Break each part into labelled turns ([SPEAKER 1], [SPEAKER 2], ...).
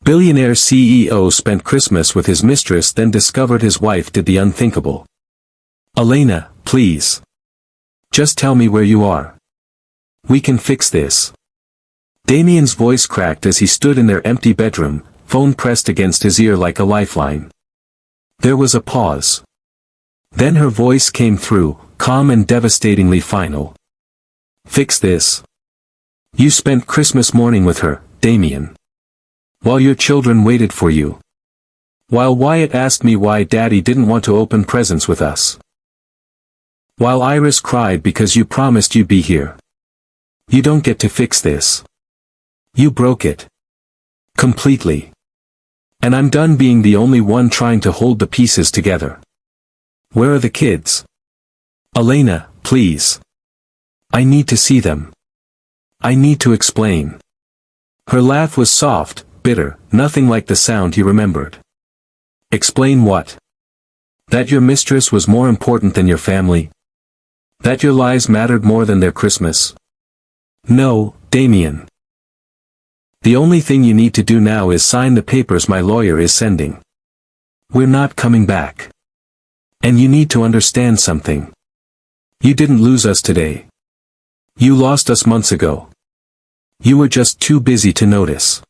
[SPEAKER 1] Billionaire CEO spent Christmas with his mistress, then discovered his wife did the unthinkable. Elena, please. Just tell me where you are. We can fix this. Damien's voice cracked as he stood in their empty bedroom, phone pressed against his ear like a lifeline. There was a pause. Then her voice came through, calm and devastatingly final. Fix this. You spent Christmas morning with her, Damien. While your children waited for you. While Wyatt asked me why Daddy didn't want to open presents with us. While Iris cried because you promised you'd be here. You don't get to fix this. You broke it. Completely. And I'm done being the only one trying to hold the pieces together. Where are the kids? Elena, please. I need to see them. I need to explain. Her laugh was soft, bitter, nothing like the sound he remembered. Explain what? That your mistress was more important than your family? That your lives mattered more than their Christmas? No, Damien. The only thing you need to do now is sign the papers my lawyer is sending. We're not coming back. And you need to understand something. You didn't lose us today. You lost us months ago. You were just too busy to notice.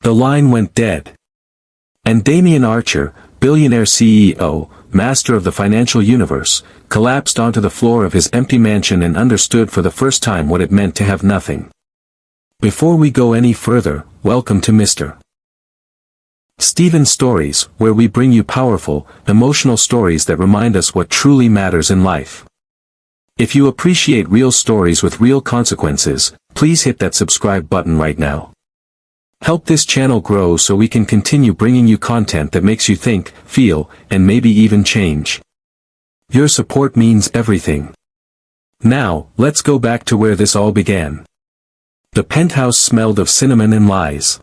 [SPEAKER 1] The line went dead. And Damien Archer, billionaire CEO, master of the financial universe, collapsed onto the floor of his empty mansion and understood for the first time what it meant to have nothing. Before we go any further, welcome to Mr. Stephen's Stories, where we bring you powerful, emotional stories that remind us what truly matters in life. If you appreciate real stories with real consequences, please hit that subscribe button right now. Help this channel grow so we can continue bringing you content that makes you think, feel, and maybe even change. Your support means everything. Now, let's go back to where this all began. The penthouse smelled of cinnamon and lies.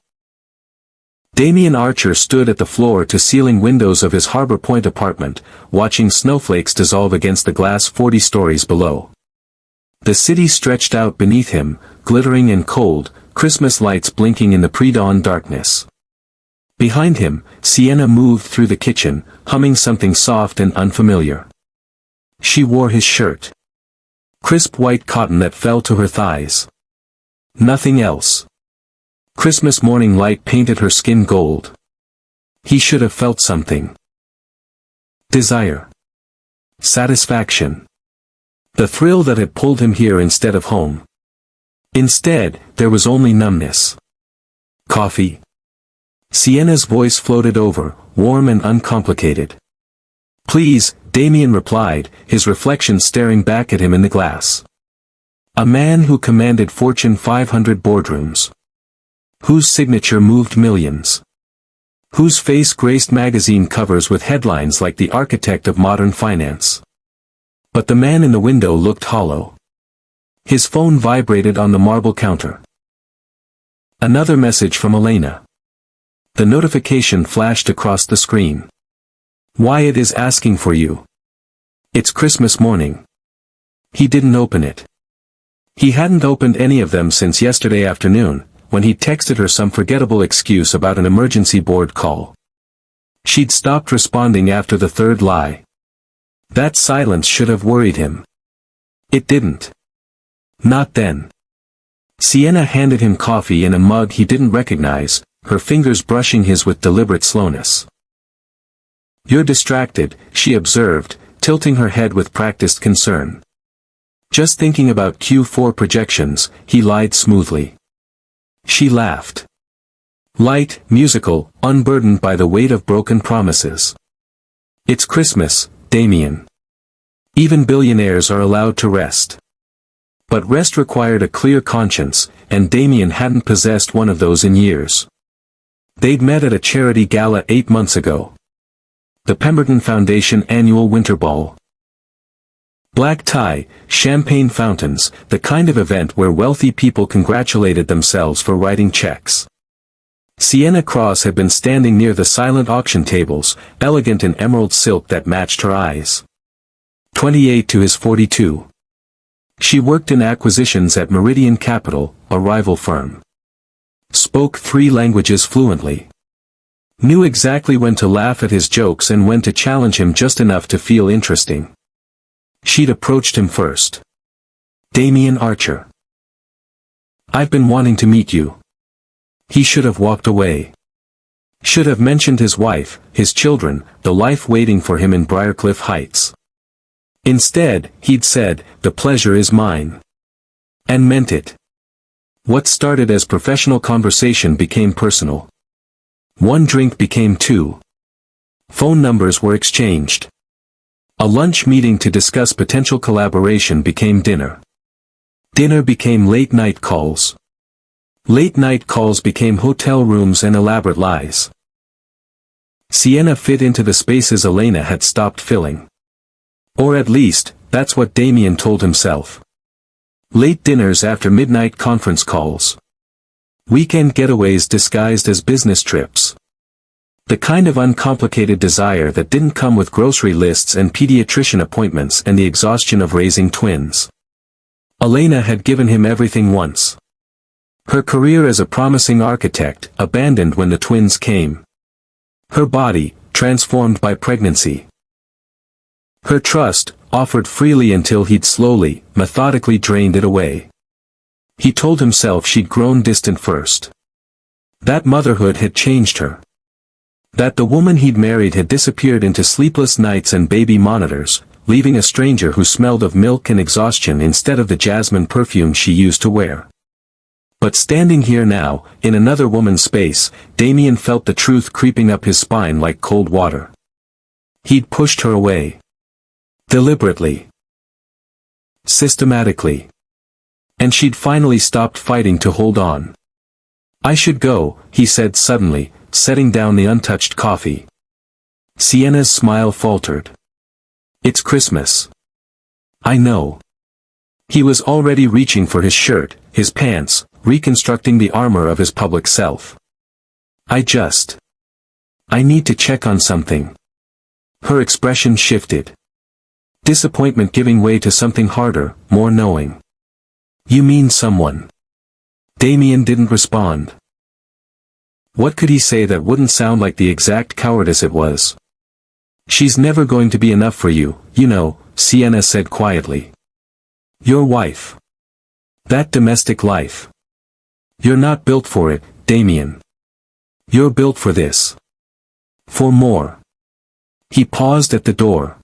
[SPEAKER 1] Damien Archer stood at the floor-to-ceiling windows of his Harbor Point apartment, watching snowflakes dissolve against the glass 40 stories below. The city stretched out beneath him, glittering and cold, Christmas lights blinking in the pre-dawn darkness. Behind him, Sienna moved through the kitchen, humming something soft and unfamiliar. She wore his shirt. Crisp white cotton that fell to her thighs. Nothing else. Christmas morning light painted her skin gold. He should have felt something. Desire. Satisfaction. The thrill that had pulled him here instead of home. Instead, there was only numbness. Coffee? Sienna's voice floated over, warm and uncomplicated. Please, Damien replied, his reflection staring back at him in the glass. A man who commanded Fortune 500 boardrooms. Whose signature moved millions. Whose face graced magazine covers with headlines like the architect of modern finance. But the man in the window looked hollow. His phone vibrated on the marble counter. Another message from Elena. The notification flashed across the screen. Wyatt is asking for you. It's Christmas morning. He didn't open it. He hadn't opened any of them since yesterday afternoon, when he texted her some forgettable excuse about an emergency board call. She'd stopped responding after the third lie. That silence should have worried him. It didn't. Not then. Sienna handed him coffee in a mug he didn't recognize, her fingers brushing his with deliberate slowness. You're distracted, she observed, tilting her head with practiced concern. Just thinking about Q4 projections, he lied smoothly. She laughed. Light, musical, unburdened by the weight of broken promises. It's Christmas, Damien. Even billionaires are allowed to rest. But rest required a clear conscience, and Damien hadn't possessed one of those in years. They'd met at a charity gala 8 months ago. The Pemberton Foundation annual winter ball. Black tie, champagne fountains, the kind of event where wealthy people congratulated themselves for writing checks. Sienna Cross had been standing near the silent auction tables, elegant in emerald silk that matched her eyes. 28 to his 42. She worked in acquisitions at Meridian Capital, a rival firm. Spoke 3 languages fluently. Knew exactly when to laugh at his jokes and when to challenge him just enough to feel interesting. She'd approached him first. Damien Archer. I've been wanting to meet you. He should have walked away. Should have mentioned his wife, his children, the life waiting for him in Briarcliff Heights. Instead, he'd said, "The pleasure is mine." And meant it. What started as professional conversation became personal. 1 drink became 2. Phone numbers were exchanged. A lunch meeting to discuss potential collaboration became dinner. Dinner became late-night calls. Late-night calls became hotel rooms and elaborate lies. Sienna fit into the spaces Elena had stopped filling. Or at least, that's what Damien told himself. Late dinners after midnight conference calls. Weekend getaways disguised as business trips. The kind of uncomplicated desire that didn't come with grocery lists and pediatrician appointments and the exhaustion of raising twins. Elena had given him everything once. Her career as a promising architect, abandoned when the twins came. Her body, transformed by pregnancy. Her trust, offered freely until he'd slowly, methodically drained it away. He told himself she'd grown distant first. That motherhood had changed her. That the woman he'd married had disappeared into sleepless nights and baby monitors, leaving a stranger who smelled of milk and exhaustion instead of the jasmine perfume she used to wear. But standing here now, in another woman's space, Damien felt the truth creeping up his spine like cold water. He'd pushed her away. Deliberately. Systematically. And she'd finally stopped fighting to hold on. "I should go," he said suddenly, setting down the untouched coffee. Sienna's smile faltered. "It's Christmas." "I know." He was already reaching for his shirt, his pants, reconstructing the armor of his public self. I need to check on something." Her expression shifted. Disappointment giving way to something harder, more knowing. "You mean someone?" Damien didn't respond. What could he say that wouldn't sound like the exact cowardice it was? "She's never going to be enough for you, you know," Sienna said quietly. "Your wife. That domestic life. You're not built for it, Damien. You're built for this. For more." He paused at the door.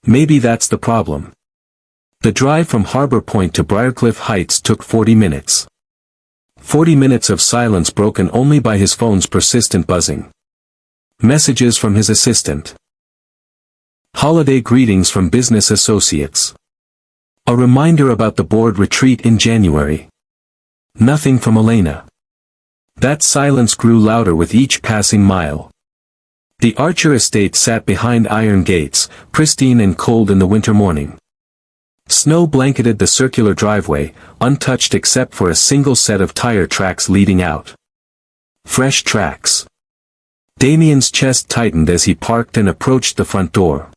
[SPEAKER 1] Maybe that's the problem. The drive from Harbor Point to Briarcliff Heights took 40 minutes. 40 minutes of silence broken only by his phone's persistent buzzing. Messages from his assistant. Holiday greetings from business associates. A reminder about the board retreat in January. Nothing from Elena. That silence grew louder with each passing mile. The Archer estate sat behind iron gates, pristine and cold in the winter morning. Snow blanketed the circular driveway, untouched except for a single set of tire tracks leading out. Fresh tracks. Damien's chest tightened as he parked and approached the front door.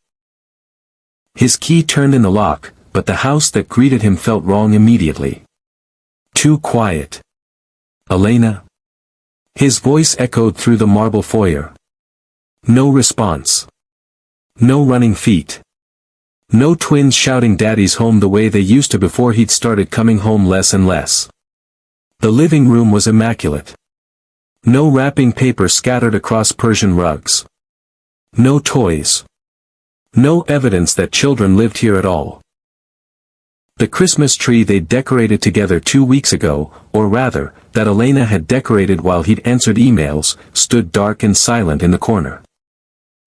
[SPEAKER 1] His key turned in the lock, but the house that greeted him felt wrong immediately. Too quiet. "Elena?" His voice echoed through the marble foyer. No response. No running feet. No twins shouting "Daddy's home" the way they used to before he'd started coming home less and less. The living room was immaculate. No wrapping paper scattered across Persian rugs. No toys. No evidence that children lived here at all. The Christmas tree they'd decorated together 2 weeks ago, or rather, that Elena had decorated while he'd answered emails, stood dark and silent in the corner.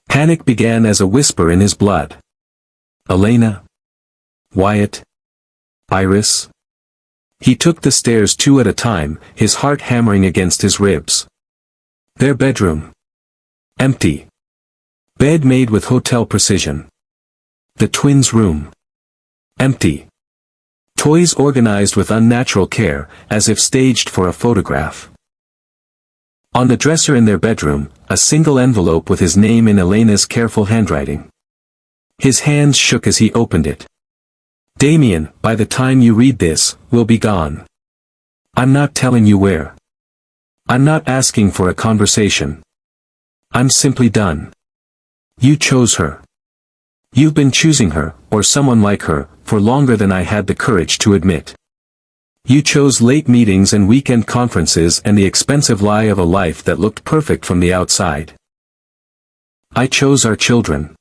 [SPEAKER 1] Panic began as a whisper in his blood. Elena? Wyatt? Iris? He took the stairs 2 at a time, his heart hammering against his ribs. Their bedroom. Empty. Bed made with hotel precision. The twins' room. Empty. Toys organized with unnatural care, as if staged for a photograph. On the dresser in their bedroom, a single envelope with his name in Elena's careful handwriting. His hands shook as he opened it. Damien, by the time you read this, will be gone. I'm not telling you where. I'm not asking for a conversation. I'm simply done. You chose her. You've been choosing her, or someone like her, for longer than I had the courage to admit. You chose late meetings and weekend conferences and the expensive lie of a life that looked perfect from the outside. I chose our children.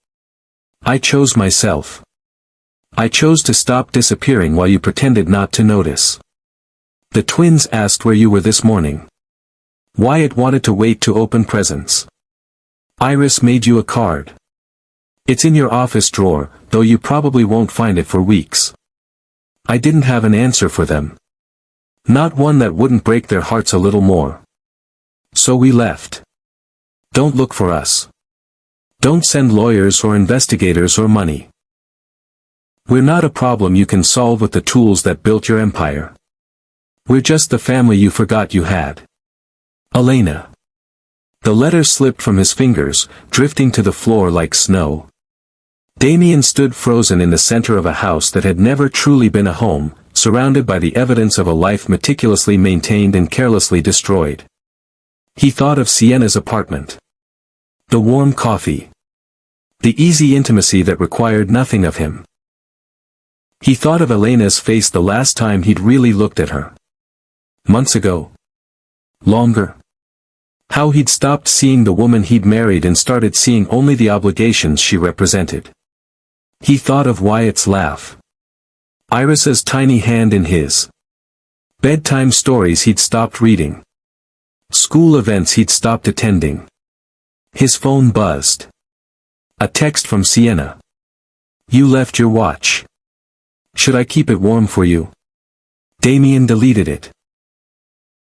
[SPEAKER 1] I chose myself. I chose to stop disappearing while you pretended not to notice. The twins asked where you were this morning. Wyatt wanted to wait to open presents. Iris made you a card. It's in your office drawer, though you probably won't find it for weeks. I didn't have an answer for them. Not one that wouldn't break their hearts a little more. So we left. Don't look for us. Don't send lawyers or investigators or money. We're not a problem you can solve with the tools that built your empire. We're just the family you forgot you had. Elena. The letter slipped from his fingers, drifting to the floor like snow. Damien stood frozen in the center of a house that had never truly been a home, surrounded by the evidence of a life meticulously maintained and carelessly destroyed. He thought of Sienna's apartment. The warm coffee. The easy intimacy that required nothing of him. He thought of Elena's face the last time he'd really looked at her. Months ago. Longer. How he'd stopped seeing the woman he'd married and started seeing only the obligations she represented. He thought of Wyatt's laugh. Iris's tiny hand in his. Bedtime stories he'd stopped reading. School events he'd stopped attending. His phone buzzed. A text from Sienna. You left your watch. Should I keep it warm for you? Damien deleted it.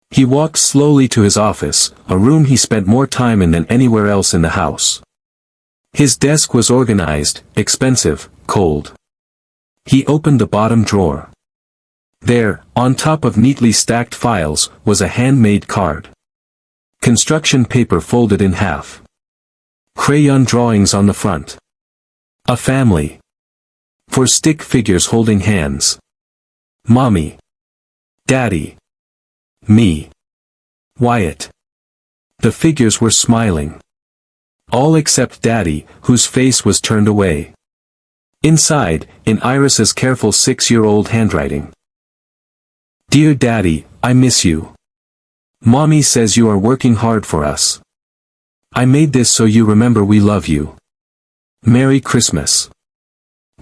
[SPEAKER 1] He walked slowly to his office, a room he spent more time in than anywhere else in the house. His desk was organized, expensive, cold. He opened the bottom drawer. There, on top of neatly stacked files, was a handmade card. Construction paper folded in half. Crayon drawings on the front. A family. 4 stick figures holding hands. Mommy. Daddy. Me. Wyatt. The figures were smiling. All except Daddy, whose face was turned away. Inside, in Iris's careful 6-year-old handwriting. Dear Daddy, I miss you. Mommy says you are working hard for us. I made this so you remember we love you. Merry Christmas.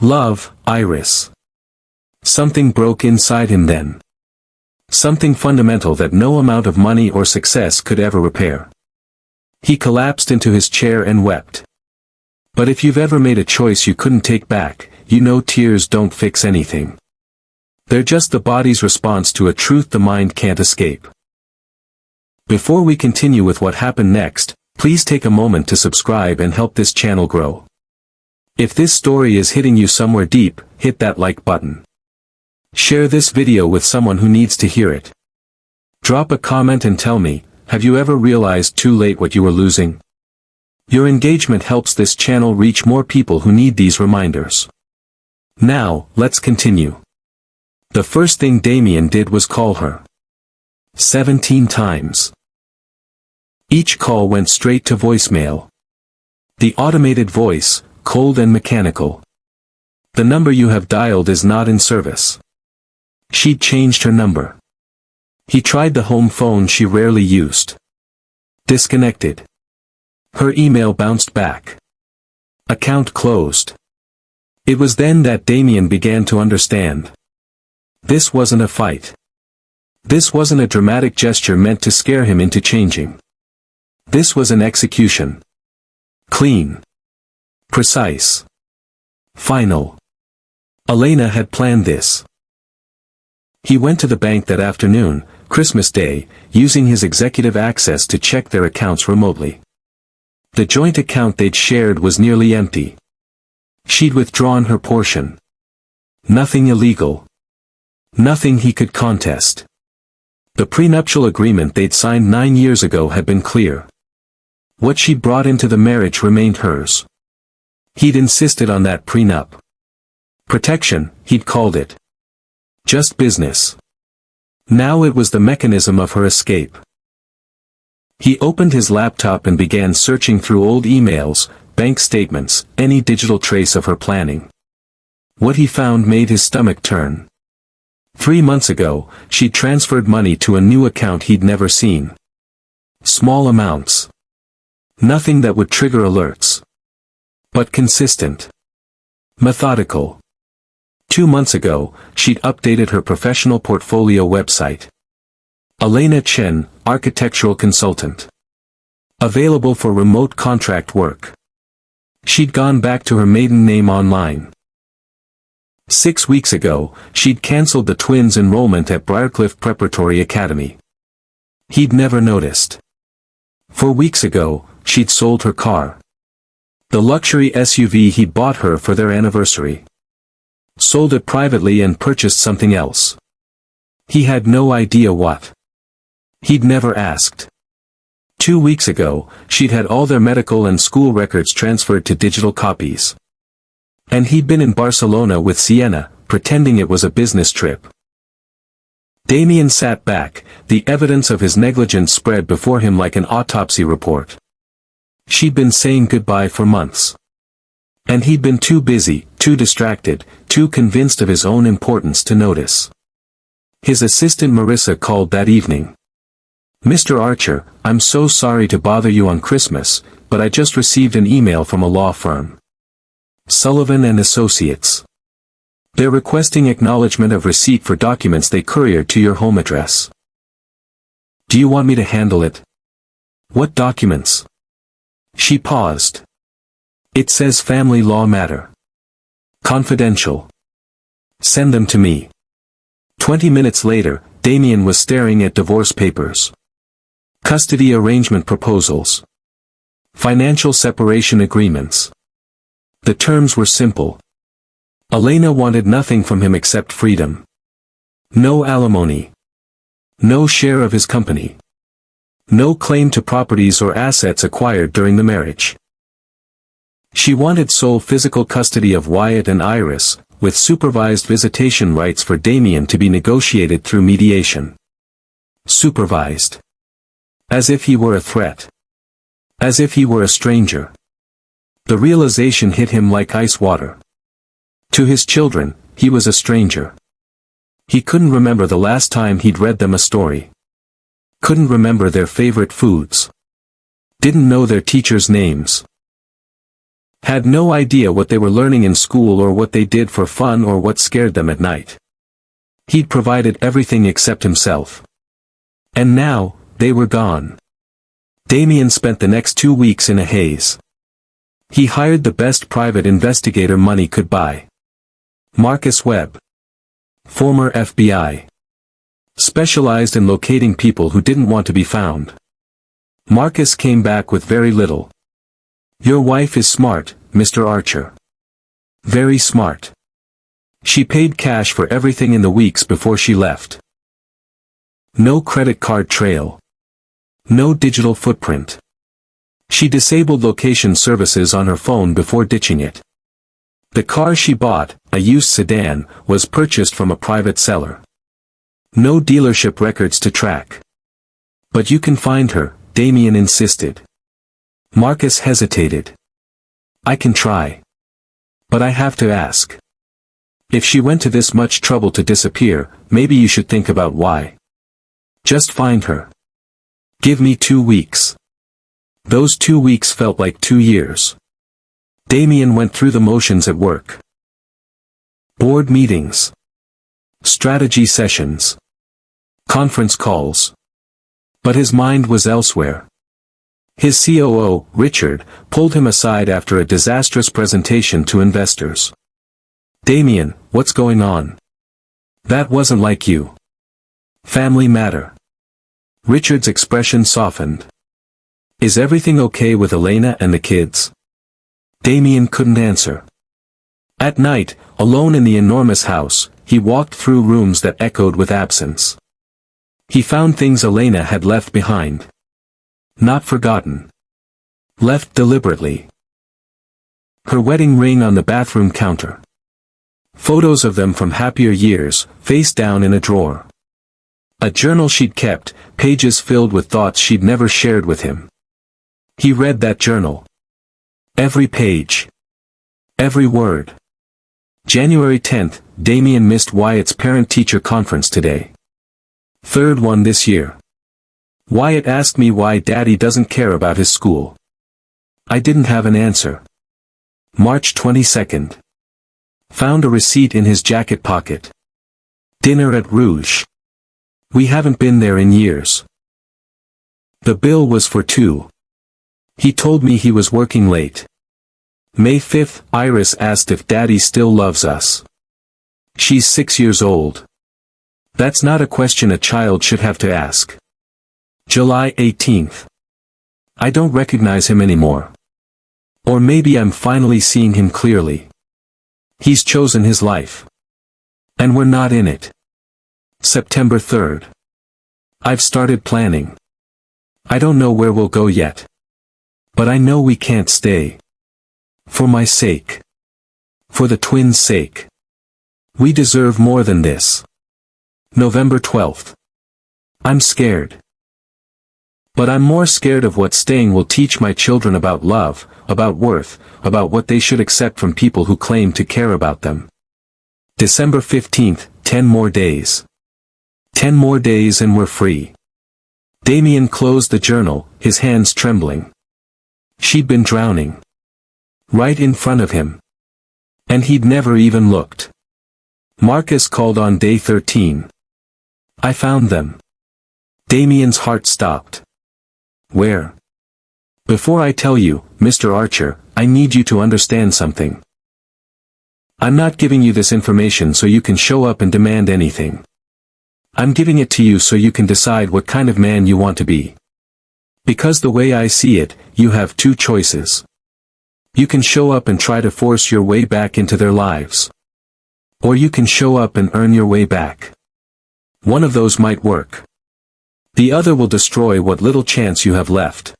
[SPEAKER 1] Love, Iris. Something broke inside him then. Something fundamental that no amount of money or success could ever repair. He collapsed into his chair and wept. But if you've ever made a choice you couldn't take back, you know tears don't fix anything. They're just the body's response to a truth the mind can't escape. Before we continue with what happened next, please take a moment to subscribe and help this channel grow. If this story is hitting you somewhere deep, hit that like button. Share this video with someone who needs to hear it. Drop a comment and tell me, have you ever realized too late what you were losing? Your engagement helps this channel reach more people who need these reminders. Now, let's continue. The first thing Damien did was call her. 17 times. Each call went straight to voicemail. The automated voice, cold and mechanical. The number you have dialed is not in service. She'd changed her number. He tried the home phone she rarely used. Disconnected. Her email bounced back. Account closed. It was then that Damien began to understand. This wasn't a fight. This wasn't a dramatic gesture meant to scare him into changing. This was an execution. Clean. Precise. Final. Elena had planned this. He went to the bank that afternoon, Christmas Day, using his executive access to check their accounts remotely. The joint account they'd shared was nearly empty. She'd withdrawn her portion. Nothing illegal. Nothing he could contest. The prenuptial agreement they'd signed 9 years ago had been clear. What she'd brought into the marriage remained hers. He'd insisted on that prenup. Protection, he'd called it. Just business. Now it was the mechanism of her escape. He opened his laptop and began searching through old emails, bank statements, any digital trace of her planning. What he found made his stomach turn. 3 months ago, she'd transferred money to a new account he'd never seen. Small amounts. Nothing that would trigger alerts. But consistent. Methodical. 2 months ago, she'd updated her professional portfolio website. Elena Chen, architectural consultant. Available for remote contract work. She'd gone back to her maiden name online. 6 weeks ago, she'd cancelled the twins' enrollment at Briarcliff Preparatory Academy. He'd never noticed. 4 weeks ago, she'd sold her car. The luxury SUV he'd bought her for their anniversary. Sold it privately and purchased something else. He had no idea what. He'd never asked. 2 weeks ago, she'd had all their medical and school records transferred to digital copies. And he'd been in Barcelona with Sienna, pretending it was a business trip. Damien sat back, the evidence of his negligence spread before him like an autopsy report. She'd been saying goodbye for months. And he'd been too busy, too distracted, too convinced of his own importance to notice. His assistant Marissa called that evening. "Mr. Archer, I'm so sorry to bother you on Christmas, but I just received an email from a law firm. Sullivan and Associates. They're requesting acknowledgement of receipt for documents they couriered to your home address. Do you want me to handle it?" "What documents?" She paused. "It says family law matter. Confidential. Send them to me." 20 minutes later, Damien was staring at divorce papers. Custody arrangement proposals. Financial separation agreements. The terms were simple. Elena wanted nothing from him except freedom. No alimony. No share of his company. No claim to properties or assets acquired during the marriage. She wanted sole physical custody of Wyatt and Iris, with supervised visitation rights for Damien to be negotiated through mediation. Supervised. As if he were a threat. As if he were a stranger. The realization hit him like ice water. To his children, he was a stranger. He couldn't remember the last time he'd read them a story. Couldn't remember their favorite foods. Didn't know their teachers' names. Had no idea what they were learning in school or what they did for fun or what scared them at night. He'd provided everything except himself. And now, they were gone. Damien spent the next 2 weeks in a haze. He hired the best private investigator money could buy. Marcus Webb. Former FBI. Specialized in locating people who didn't want to be found. Marcus came back with very little. "Your wife is smart, Mr. Archer. Very smart. She paid cash for everything in the weeks before she left. No credit card trail. No digital footprint. She disabled location services on her phone before ditching it. The car she bought, a used sedan, was purchased from a private seller. No dealership records to track. But you can find her," Damien insisted. Marcus hesitated. "I can try. But I have to ask. If she went to this much trouble to disappear, maybe you should think about why. Just find her. Give me 2 weeks." Those 2 weeks felt like 2 years. Damien went through the motions at work. Board meetings. Strategy sessions. Conference calls. But his mind was elsewhere. His COO, Richard, pulled him aside after a disastrous presentation to investors. "Damien, what's going on? That wasn't like you. Family matter." Richard's expression softened. "Is everything okay with Elena and the kids?" Damien couldn't answer. At night, alone in the enormous house, he walked through rooms that echoed with absence. He found things Elena had left behind. Not forgotten. Left deliberately. Her wedding ring on the bathroom counter. Photos of them from happier years, face down in a drawer. A journal she'd kept, pages filled with thoughts she'd never shared with him. He read that journal. Every page. Every word. January 10th, Damien missed Wyatt's parent-teacher conference today. Third one this year. Wyatt asked me why Daddy doesn't care about his school. I didn't have an answer. March 22nd. Found a receipt in his jacket pocket. Dinner at Rouge. We haven't been there in years. The bill was for two. He told me he was working late. May 5th, Iris asked if Daddy still loves us. She's 6 years old. That's not a question a child should have to ask. July 18th. I don't recognize him anymore. Or maybe I'm finally seeing him clearly. He's chosen his life. And we're not in it. September 3rd. I've started planning. I don't know where we'll go yet. But I know we can't stay. For my sake. For the twins' sake. We deserve more than this. November 12th. I'm scared. But I'm more scared of what staying will teach my children about love, about worth, about what they should accept from people who claim to care about them. December 15th, 10 more days. 10 more days and we're free. Damien closed the journal, his hands trembling. She'd been drowning. Right in front of him. And he'd never even looked. Marcus called on day 13. I found them. Damien's heart stopped. Where? Before I tell you, Mr. Archer, I need you to understand something. I'm not giving you this information so you can show up and demand anything. I'm giving it to you so you can decide what kind of man you want to be. Because the way I see it, you have two choices. You can show up and try to force your way back into their lives. Or you can show up and earn your way back. One of those might work. The other will destroy what little chance you have left.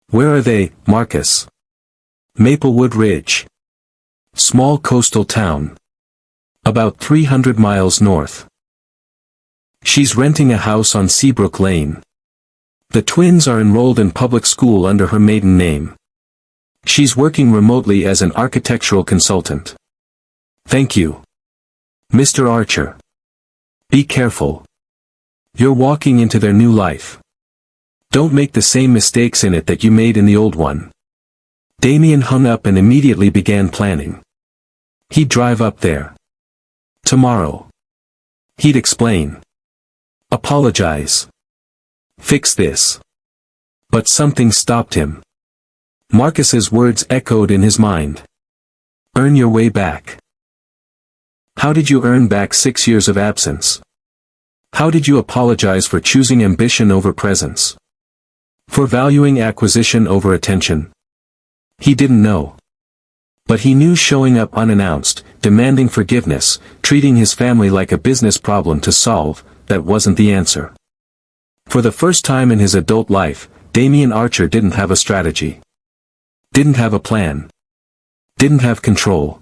[SPEAKER 1] Where are they, Marcus? Maplewood Ridge. Small coastal town. About 300 miles north. She's renting a house on Seabrook Lane. The twins are enrolled in public school under her maiden name. She's working remotely as an architectural consultant. Thank you. Mr. Archer. Be careful. You're walking into their new life. Don't make the same mistakes in it that you made in the old one. Damien hung up and immediately began planning. He'd drive up there. Tomorrow. He'd explain. Apologize. Fix this. But something stopped him. Marcus's words echoed in his mind. Earn your way back. How did you earn back 6 years of absence? How did you apologize for choosing ambition over presence? For valuing acquisition over attention? He didn't know. But he knew showing up unannounced, demanding forgiveness, treating his family like a business problem to solve, that wasn't the answer. For the first time in his adult life, Damien Archer didn't have a strategy. Didn't have a plan. Didn't have control.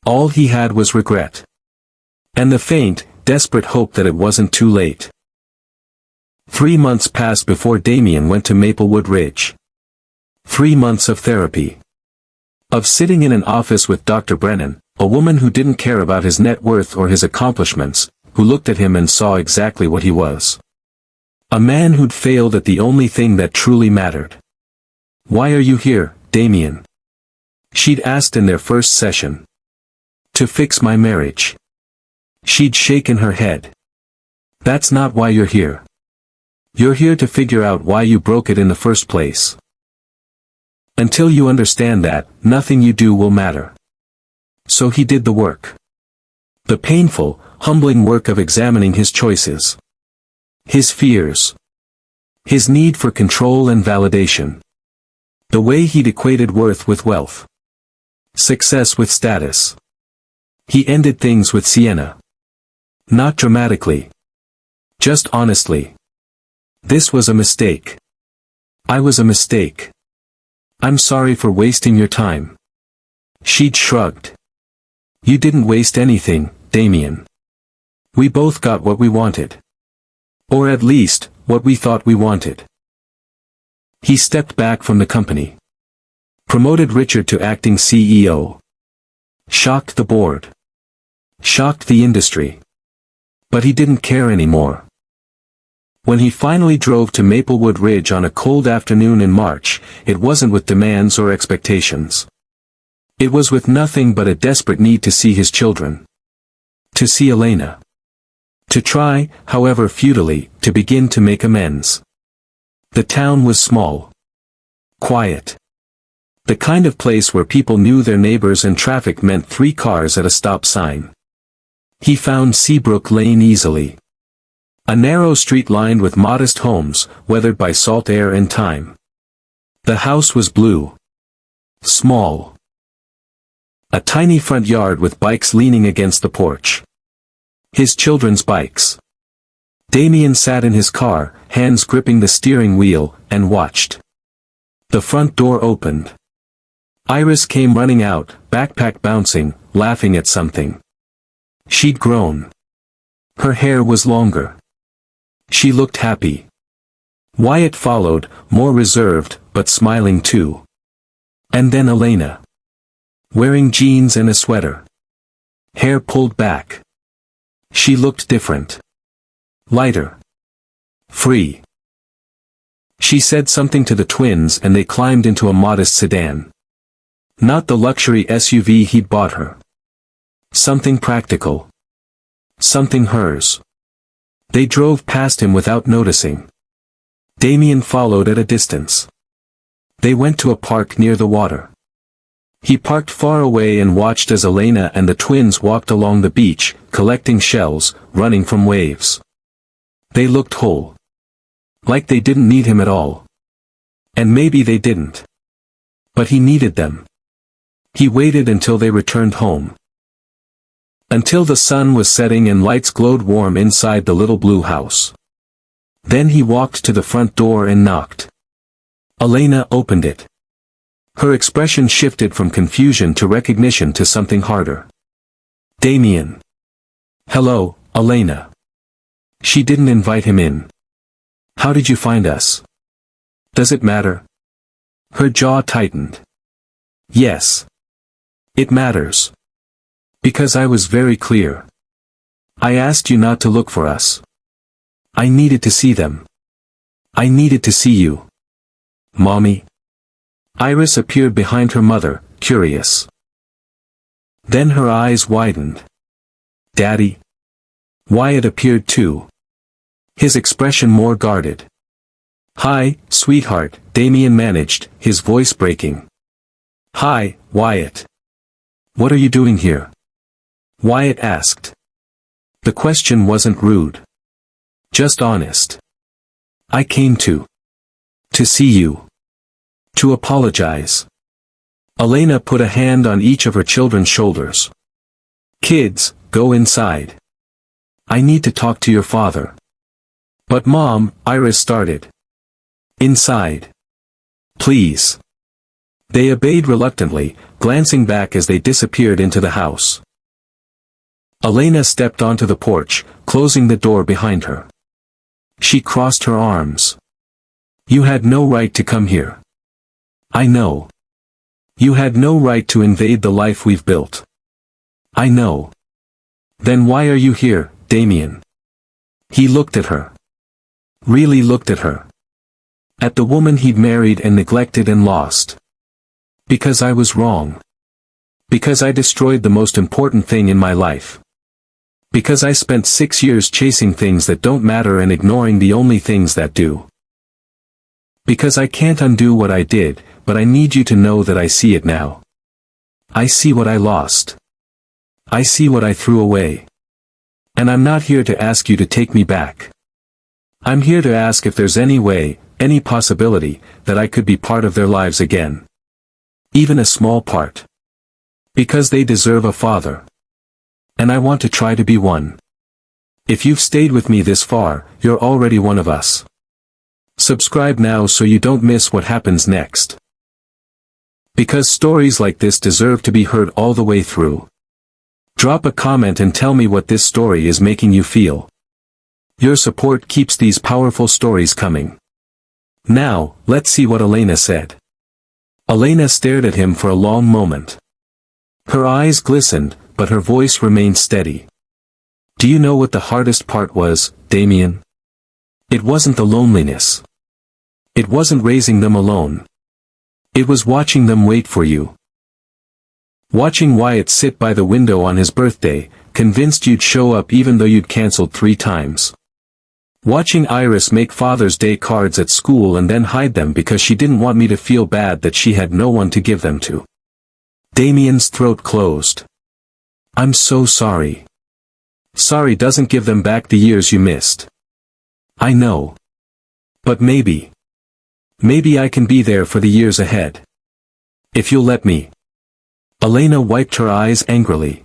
[SPEAKER 1] All he had was regret. And the faint, desperate hope that it wasn't too late. 3 months passed before Damien went to Maplewood Ridge. 3 months of therapy. Of sitting in an office with Dr. Brennan, a woman who didn't care about his net worth or his accomplishments, who looked at him and saw exactly what he was. A man who'd failed at the only thing that truly mattered. Why are you here, Damien? She'd asked in their first session. To fix my marriage. She'd shaken her head. That's not why you're here. You're here to figure out why you broke it in the first place. Until you understand that, nothing you do will matter. So he did the work. The painful, humbling work of examining his choices. His fears. His need for control and validation. The way he'd equated worth with wealth. Success with status. He ended things with Sienna. Not dramatically. Just honestly. This was a mistake. I was a mistake. I'm sorry for wasting your time. She'd shrugged. You didn't waste anything, Damien. We both got what we wanted. Or at least, what we thought we wanted. He stepped back from the company. Promoted Richard to acting CEO. Shocked the board. Shocked the industry. But he didn't care anymore. When he finally drove to Maplewood Ridge on a cold afternoon in March, it wasn't with demands or expectations. It was with nothing but a desperate need to see his children. To see Elena. To try, however futilely, to begin to make amends. The town was small. Quiet. The kind of place where people knew their neighbors and traffic meant 3 cars at a stop sign. He found Seabrook Lane easily. A narrow street lined with modest homes, weathered by salt air and time. The house was blue. Small. A tiny front yard with bikes leaning against the porch. His children's bikes. Damien sat in his car, hands gripping the steering wheel, and watched. The front door opened. Iris came running out, backpack bouncing, laughing at something. She'd grown. Her hair was longer. She looked happy. Wyatt followed, more reserved, but smiling too. And then Elena. Wearing jeans and a sweater. Hair pulled back. She looked different. Lighter. Free. She said something to the twins and they climbed into a modest sedan. Not the luxury SUV he'd bought her. Something practical. Something hers. They drove past him without noticing. Damien followed at a distance. They went to a park near the water. He parked far away and watched as Elena and the twins walked along the beach, collecting shells, running from waves. They looked whole. Like they didn't need him at all. And maybe they didn't. But he needed them. He waited until they returned home. Until the sun was setting and lights glowed warm inside the little blue house. Then he walked to the front door and knocked. Elena opened it. Her expression shifted from confusion to recognition to something harder. Damien. Hello, Elena. She didn't invite him in. How did you find us? Does it matter? Her jaw tightened. Yes. It matters. Because I was very clear. I asked you not to look for us. I needed to see them. I needed to see you. Mommy. Iris appeared behind her mother, curious. Then her eyes widened. Daddy. Wyatt appeared too. His expression more guarded. Hi, sweetheart, Damien managed, his voice breaking. Hi, Wyatt. What are you doing here? Wyatt asked. The question wasn't rude. Just honest. I came to see you. To apologize. Elena put a hand on each of her children's shoulders. Kids, go inside. I need to talk to your father. But Mom, Iris started. Inside. Please. They obeyed reluctantly, glancing back as they disappeared into the house. Elena stepped onto the porch, closing the door behind her. She crossed her arms. You had no right to come here. I know. You had no right to invade the life we've built. I know. Then why are you here, Damien? He looked at her. Really looked at her. At the woman he'd married and neglected and lost. Because I was wrong. Because I destroyed the most important thing in my life. Because I spent 6 years chasing things that don't matter and ignoring the only things that do. Because I can't undo what I did, but I need you to know that I see it now. I see what I lost. I see what I threw away. And I'm not here to ask you to take me back. I'm here to ask if there's any way, any possibility, that I could be part of their lives again. Even a small part. Because they deserve a father. And I want to try to be one. If you've stayed with me this far, you're already one of us. Subscribe now so you don't miss what happens next. Because stories like this deserve to be heard all the way through. Drop a comment and tell me what this story is making you feel. Your support keeps these powerful stories coming. Now, let's see what Elena said. Elena stared at him for a long moment. Her eyes glistened, but her voice remained steady. Do you know what the hardest part was, Damien? It wasn't the loneliness. It wasn't raising them alone. It was watching them wait for you. Watching Wyatt sit by the window on his birthday, convinced you'd show up even though you'd cancelled 3 times. Watching Iris make Father's Day cards at school and then hide them because she didn't want me to feel bad that she had no one to give them to. Damien's throat closed. I'm so sorry. Sorry doesn't give them back the years you missed. I know. But maybe I can be there for the years ahead. If you'll let me. Elena wiped her eyes angrily.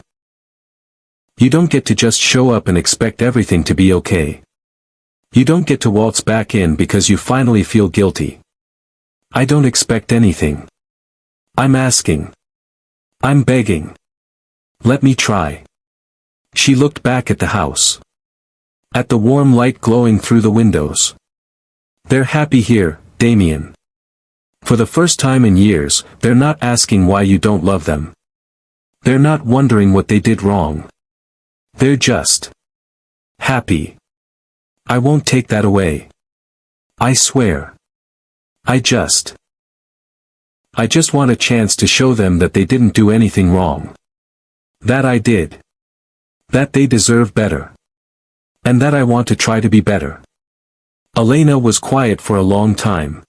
[SPEAKER 1] You don't get to just show up and expect everything to be okay. You don't get to waltz back in because you finally feel guilty. I don't expect anything. I'm asking. I'm begging. Let me try. She looked back at the house. At the warm light glowing through the windows. They're happy here, Damien. For the first time in years, they're not asking why you don't love them. They're not wondering what they did wrong. They're just happy. I won't take that away. I swear. I just want a chance to show them that they didn't do anything wrong. That I did. That they deserve better. And that I want to try to be better. Elena was quiet for a long time.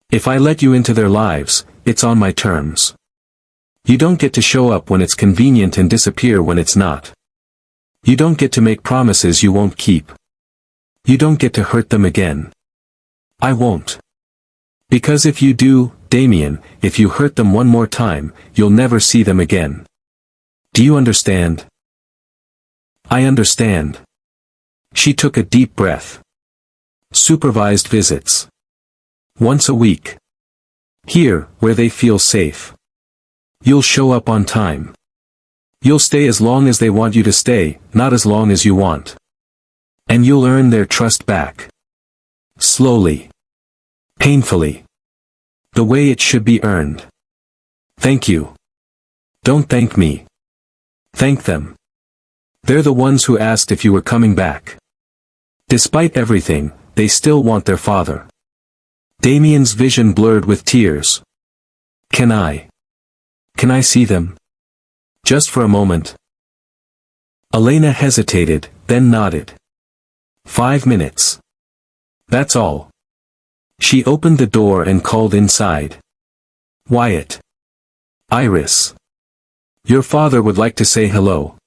[SPEAKER 1] If I let you into their lives, it's on my terms. You don't get to show up when it's convenient and disappear when it's not. You don't get to make promises you won't keep. You don't get to hurt them again. I won't. Because if you do, Damien, if you hurt them one more time, you'll never see them again. Do you understand? I understand. She took a deep breath. Supervised visits. Once a week. Here, where they feel safe. You'll show up on time. You'll stay as long as they want you to stay, not as long as you want. And you'll earn their trust back. Slowly. Painfully. The way it should be earned. Thank you. Don't thank me. Thank them. They're the ones who asked if you were coming back. Despite everything, they still want their father. Damien's vision blurred with tears. Can I see them? Just for a moment. Elena hesitated, then nodded. 5 minutes. That's all. She opened the door and called inside. Wyatt. Iris. Your father would like to say hello.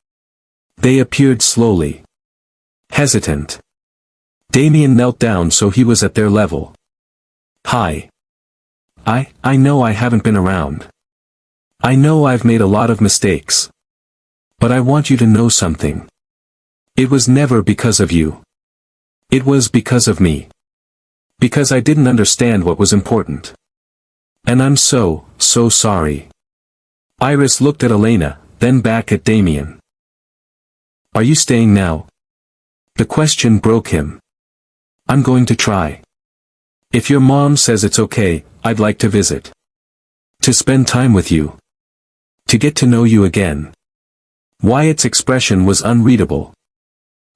[SPEAKER 1] They appeared slowly. Hesitant. Damien knelt down so he was at their level. Hi. I know I haven't been around. I know I've made a lot of mistakes. But I want you to know something. It was never because of you. It was because of me. Because I didn't understand what was important. And I'm so sorry. Iris looked at Elena, then back at Damien. Are you staying now? The question broke him. I'm going to try. If your mom says it's okay, I'd like to visit. To spend time with you. To get to know you again. Wyatt's expression was unreadable.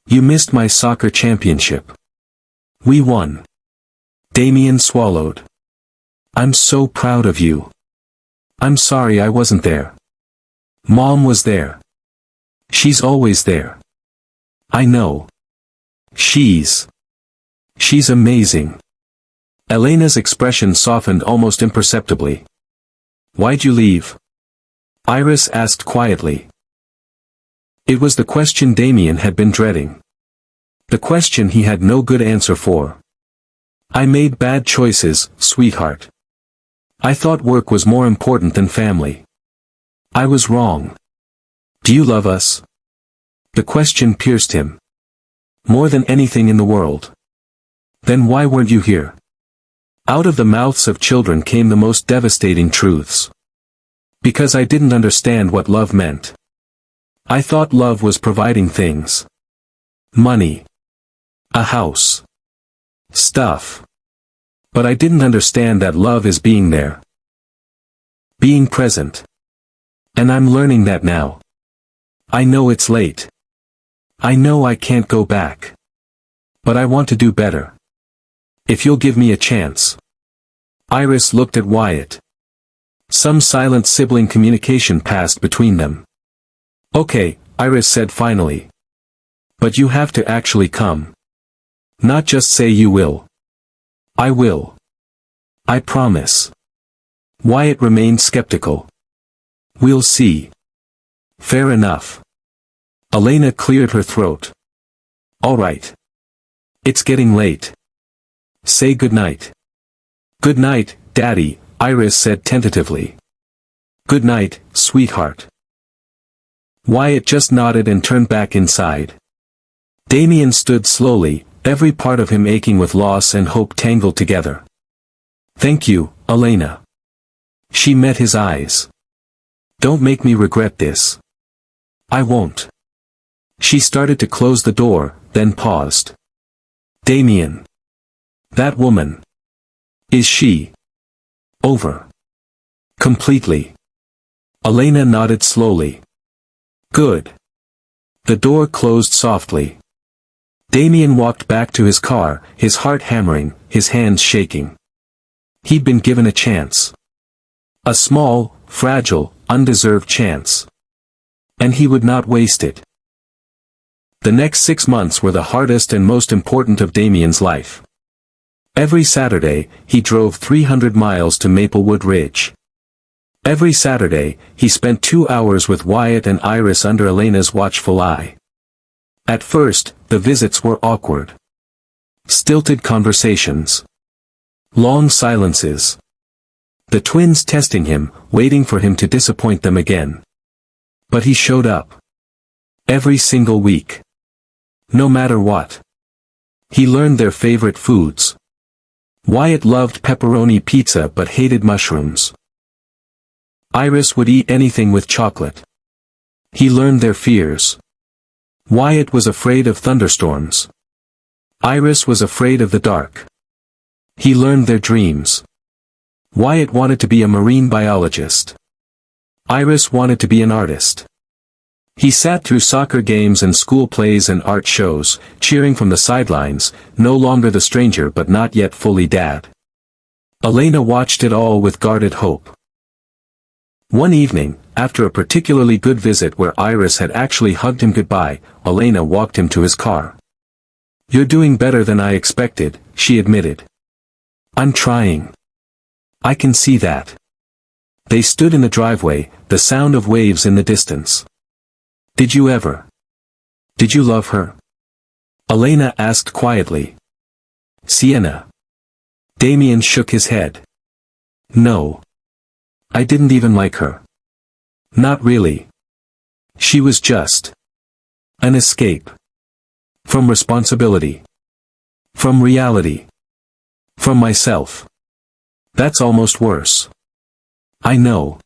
[SPEAKER 1] You missed my soccer championship. We won. Damien swallowed. I'm so proud of you. I'm sorry I wasn't there. Mom was there. She's always there. I know. She's amazing. Elena's expression softened almost imperceptibly. Why'd you leave? Iris asked quietly. It was the question Damien had been dreading. The question he had no good answer for. I made bad choices, sweetheart. I thought work was more important than family. I was wrong. Do you love us? The question pierced him. More than anything in the world. Then why weren't you here? Out of the mouths of children came the most devastating truths. Because I didn't understand what love meant. I thought love was providing things. Money. A house. Stuff. But I didn't understand that love is being there. Being present. And I'm learning that now. I know it's late. I know I can't go back. But I want to do better. If you'll give me a chance. Iris looked at Wyatt. Some silent sibling communication passed between them. Okay, Iris said finally. But you have to actually come. Not just say you will. I will. I promise. Wyatt remained skeptical. We'll see. Fair enough. Elena cleared her throat. All right. It's getting late. Say goodnight. Good night, Daddy, Iris said tentatively. Good night, sweetheart. Wyatt just nodded and turned back inside. Damien stood slowly, every part of him aching with loss and hope tangled together. Thank you, Elena. She met his eyes. Don't make me regret this. I won't. She started to close the door, then paused. Damien. That woman. Is she over? Completely. Elena nodded slowly. Good. The door closed softly. Damien walked back to his car, his heart hammering, his hands shaking. He'd been given a chance. A small, fragile, undeserved chance. And he would not waste it. The next 6 months were the hardest and most important of Damien's life. Every Saturday, he drove 300 miles to Maplewood Ridge. Every Saturday, he spent 2 hours with Wyatt and Iris under Elena's watchful eye. At first, the visits were awkward. Stilted conversations. Long silences. The twins testing him, waiting for him to disappoint them again. But he showed up. Every single week. No matter what. He learned their favorite foods. Wyatt loved pepperoni pizza but hated mushrooms. Iris would eat anything with chocolate. He learned their fears. Wyatt was afraid of thunderstorms. Iris was afraid of the dark. He learned their dreams. Wyatt wanted to be a marine biologist. Iris wanted to be an artist. He sat through soccer games and school plays and art shows, cheering from the sidelines, no longer the stranger but not yet fully dad. Elena watched it all with guarded hope. One evening, after a particularly good visit where Iris had actually hugged him goodbye, Elena walked him to his car. You're doing better than I expected, she admitted. I'm trying. I can see that. They stood in the driveway, the sound of waves in the distance. Did you ever? Did you love her? Elena asked quietly. Sienna. Damien shook his head. No. I didn't even like her. Not really. She was just an escape. From responsibility. From reality. From myself. That's almost worse. I know.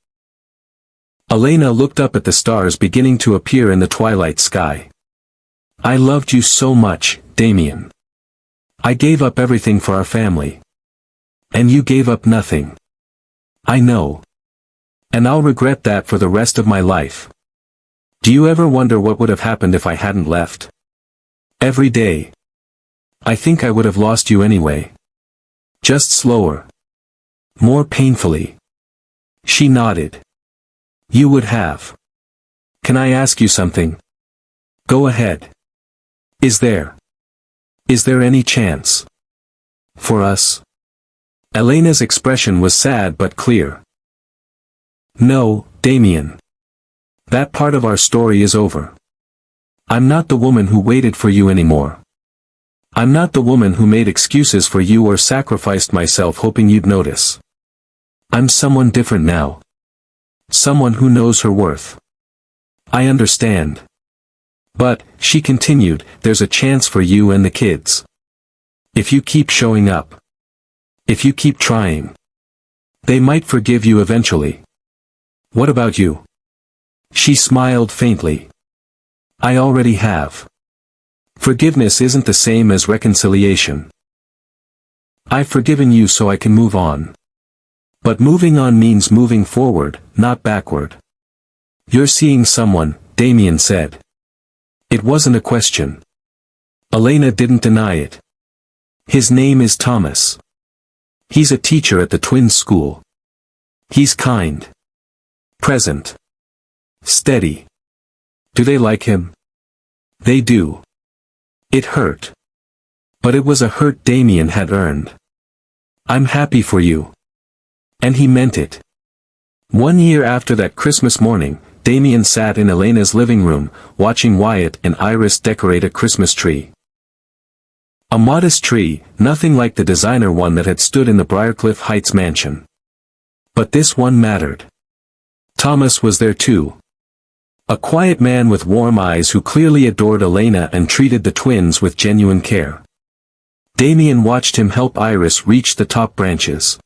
[SPEAKER 1] Elena looked up at the stars beginning to appear in the twilight sky. I loved you so much, Damien. I gave up everything for our family. And you gave up nothing. I know. And I'll regret that for the rest of my life. Do you ever wonder what would have happened if I hadn't left? Every day. I think I would have lost you anyway. Just slower. More painfully. She nodded. You would have. Can I ask you something? Go ahead. Is there any chance? For us? Elena's expression was sad but clear. No, Damien. That part of our story is over. I'm not the woman who waited for you anymore. I'm not the woman who made excuses for you or sacrificed myself hoping you'd notice. I'm someone different now. Someone who knows her worth. I understand. But, she continued, there's a chance for you and the kids. If you keep showing up. If you keep trying. They might forgive you eventually. What about you? She smiled faintly. I already have. Forgiveness isn't the same as reconciliation. I've forgiven you so I can move on. But moving on means moving forward, not backward. You're seeing someone, Damien said. It wasn't a question. Elena didn't deny it. His name is Thomas. He's a teacher at the twins' school. He's kind. Present. Steady. Do they like him? They do. It hurt. But it was a hurt Damien had earned. I'm happy for you. And he meant it. 1 year after that Christmas morning, Damien sat in Elena's living room, watching Wyatt and Iris decorate a Christmas tree. A modest tree, nothing like the designer one that had stood in the Briarcliff Heights mansion. But this one mattered. Thomas was there too. A quiet man with warm eyes who clearly adored Elena and treated the twins with genuine care. Damien watched him help Iris reach the top branches.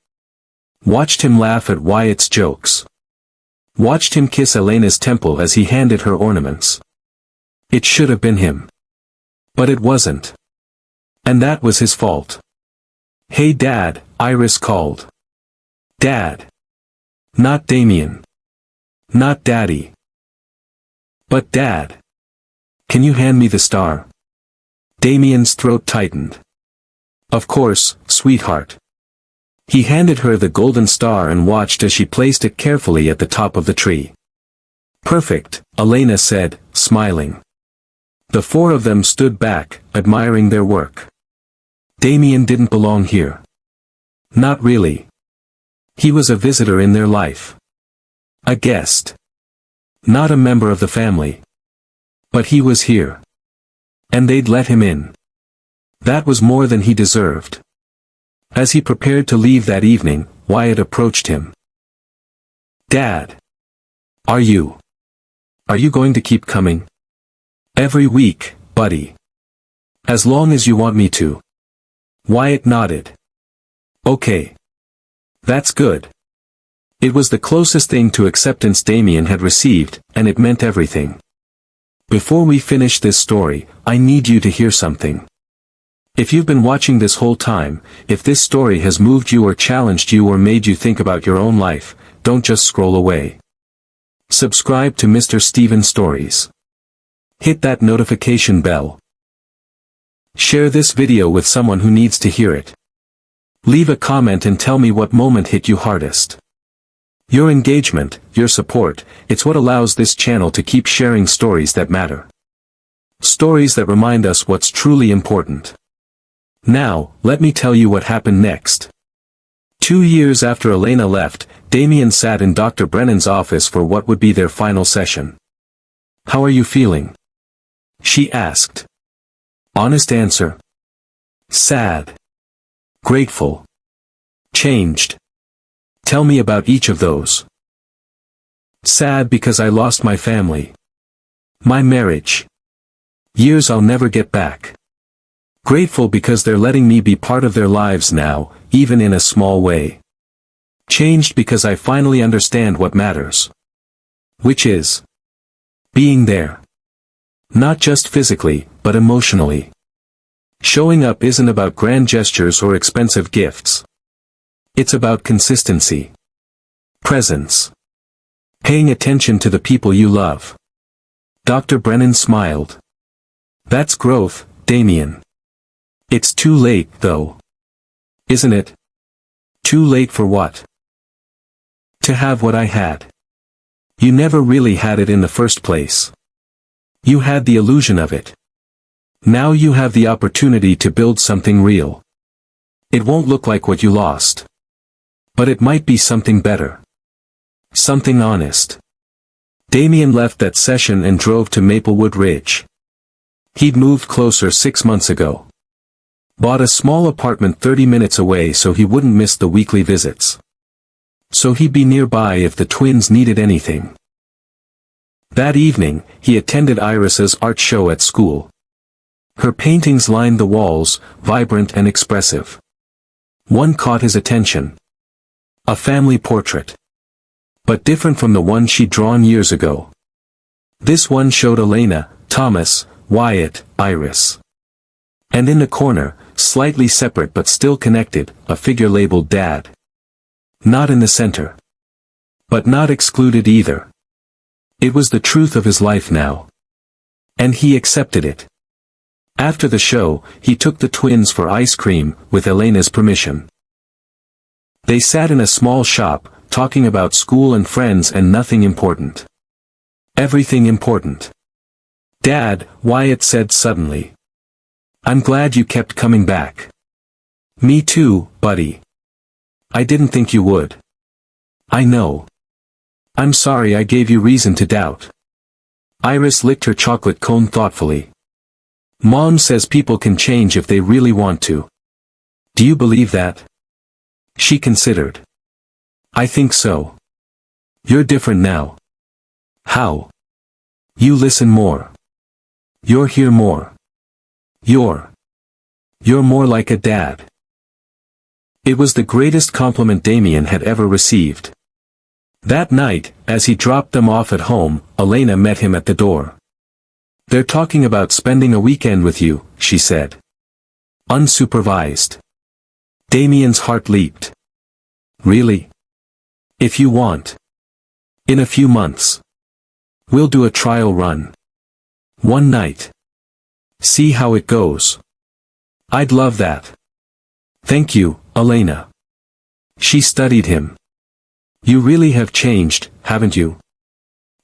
[SPEAKER 1] Watched him laugh at Wyatt's jokes. Watched him kiss Elena's temple as he handed her ornaments. It should have been him. But it wasn't. And that was his fault. Hey Dad, Iris called. Dad. Not Damien. Not Daddy. But Dad. Can you hand me the star? Damien's throat tightened. Of course, sweetheart. He handed her the golden star and watched as she placed it carefully at the top of the tree. Perfect, Elena said, smiling. The four of them stood back, admiring their work. Damien didn't belong here. Not really. He was a visitor in their life. A guest. Not a member of the family. But he was here. And they'd let him in. That was more than he deserved. As he prepared to leave that evening, Wyatt approached him. Dad. Are you going to keep coming? Every week, buddy. As long as you want me to. Wyatt nodded. Okay. That's good. It was the closest thing to acceptance Damien had received, and it meant everything. Before we finish this story, I need you to hear something. If you've been watching this whole time, if this story has moved you or challenged you or made you think about your own life, don't just scroll away. Subscribe to Mr. Steven Stories. Hit that notification bell. Share this video with someone who needs to hear it. Leave a comment and tell me what moment hit you hardest. Your engagement, your support, it's what allows this channel to keep sharing stories that matter. Stories that remind us what's truly important. Now, let me tell you what happened next. 2 years after Elena left, Damien sat in Dr. Brennan's office for what would be their final session. How are you feeling? She asked. Honest answer. Sad. Grateful. Changed. Tell me about each of those. Sad because I lost my family. My marriage. Years I'll never get back. Grateful because they're letting me be part of their lives now, even in a small way. Changed because I finally understand what matters. Which is being there. Not just physically, but emotionally. Showing up isn't about grand gestures or expensive gifts. It's about consistency. Presence. Paying attention to the people you love. Dr. Brennan smiled. That's growth, Damien. It's too late, though. Isn't it? Too late for what? To have what I had. You never really had it in the first place. You had the illusion of it. Now you have the opportunity to build something real. It won't look like what you lost. But it might be something better. Something honest. Damien left that session and drove to Maplewood Ridge. He'd moved closer 6 months ago. Bought a small apartment 30 minutes away so he wouldn't miss the weekly visits. So he'd be nearby if the twins needed anything. That evening, he attended Iris's art show at school. Her paintings lined the walls, vibrant and expressive. One caught his attention. A family portrait. But different from the one she'd drawn years ago. This one showed Elena, Thomas, Wyatt, Iris. And in the corner, slightly separate but still connected, a figure labeled Dad. Not in the center. But not excluded either. It was the truth of his life now. And he accepted it. After the show, he took the twins for ice cream, with Elena's permission. They sat in a small shop, talking about school and friends and nothing important. Everything important. Dad, Wyatt said suddenly. I'm glad you kept coming back. Me too, buddy. I didn't think you would. I know. I'm sorry I gave you reason to doubt. Iris licked her chocolate cone thoughtfully. Mom says people can change if they really want to. Do you believe that? She considered. I think so. You're different now. How? You listen more. You're here more. You're more like a dad. It was the greatest compliment Damien had ever received. That night, as he dropped them off at home, Elena met him at the door. They're talking about spending a weekend with you, she said. Unsupervised. Damien's heart leaped. Really? If you want. In a few months. We'll do a trial run. One night. See how it goes. I'd love that. Thank you, Elena. She studied him. You really have changed, haven't you?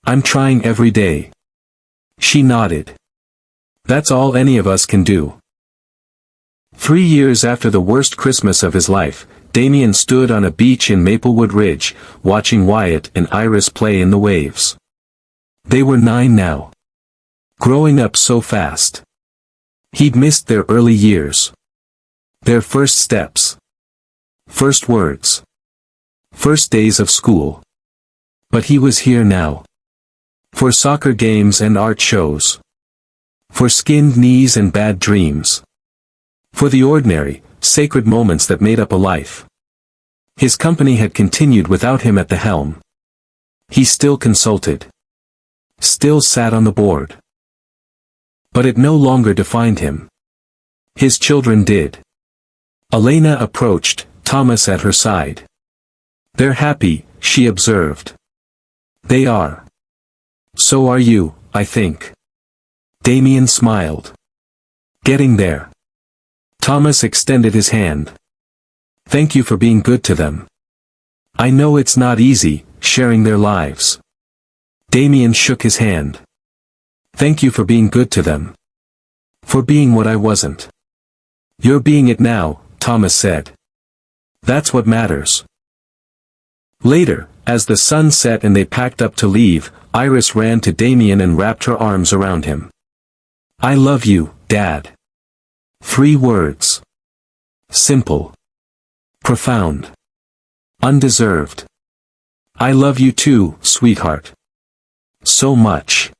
[SPEAKER 1] I'm trying every day. She nodded. That's all any of us can do. 3 years after the worst Christmas of his life, Damien stood on a beach in Maplewood Ridge, watching Wyatt and Iris play in the waves. They were 9 now. Growing up so fast. He'd missed their early years. Their first steps. First words. First days of school. But he was here now. For soccer games and art shows. For skinned knees and bad dreams. For the ordinary, sacred moments that made up a life. His company had continued without him at the helm. He still consulted. Still sat on the board. But it no longer defined him. His children did. Elena approached, Thomas at her side. They're happy, she observed. They are. So are you, I think. Damien smiled. Getting there. Thomas extended his hand. Thank you for being good to them. I know it's not easy, sharing their lives. Damien shook his hand. Thank you for being good to them. For being what I wasn't. You're being it now, Thomas said. That's what matters. Later, as the sun set and they packed up to leave, Iris ran to Damien and wrapped her arms around him. I love you, Dad. 3 words. Simple. Profound. Undeserved. I love you too, sweetheart. So much.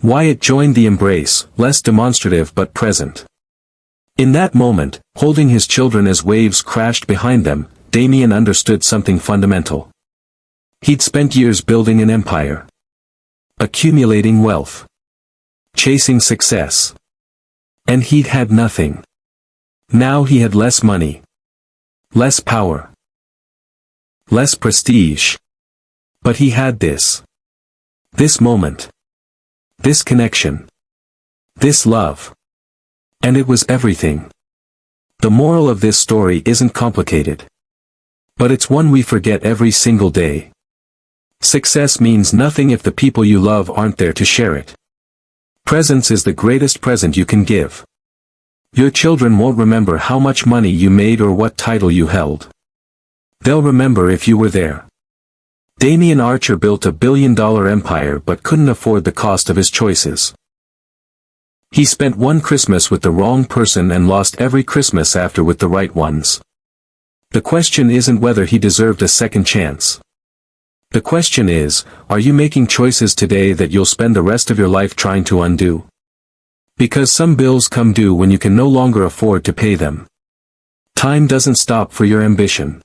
[SPEAKER 1] Wyatt joined the embrace, less demonstrative but present. In that moment, holding his children as waves crashed behind them, Damien understood something fundamental. He'd spent years building an empire. Accumulating wealth. Chasing success. And he'd had nothing. Now he had less money. Less power. Less prestige. But he had this. This moment. This connection. This love. And it was everything. The moral of this story isn't complicated. But it's one we forget every single day. Success means nothing if the people you love aren't there to share it. Presence is the greatest present you can give. Your children won't remember how much money you made or what title you held. They'll remember if you were there. Damien Archer built a billion-dollar empire but couldn't afford the cost of his choices. He spent one Christmas with the wrong person and lost every Christmas after with the right ones. The question isn't whether he deserved a second chance. The question is, are you making choices today that you'll spend the rest of your life trying to undo? Because some bills come due when you can no longer afford to pay them. Time doesn't stop for your ambition.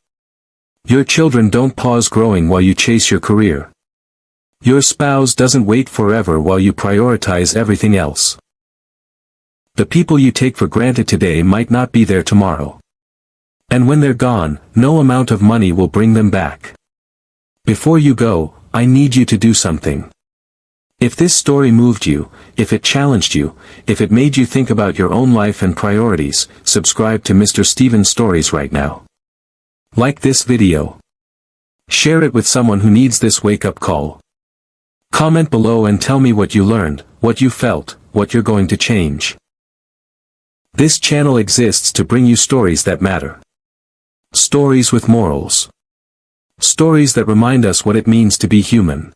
[SPEAKER 1] Your children don't pause growing while you chase your career. Your spouse doesn't wait forever while you prioritize everything else. The people you take for granted today might not be there tomorrow. And when they're gone, no amount of money will bring them back. Before you go, I need you to do something. If this story moved you, if it challenged you, if it made you think about your own life and priorities, subscribe to Mr. Steven's Stories right now. Like this video. Share it with someone who needs this wake-up call. Comment below and tell me what you learned, what you felt, what you're going to change. This channel exists to bring you stories that matter. Stories with morals. Stories that remind us what it means to be human.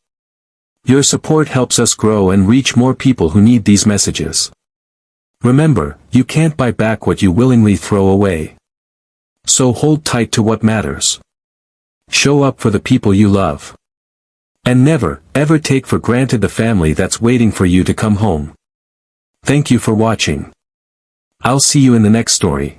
[SPEAKER 1] Your support helps us grow and reach more people who need these messages. Remember, you can't buy back what you willingly throw away. So hold tight to what matters. Show up for the people you love. And never, ever take for granted the family that's waiting for you to come home. Thank you for watching. I'll see you in the next story.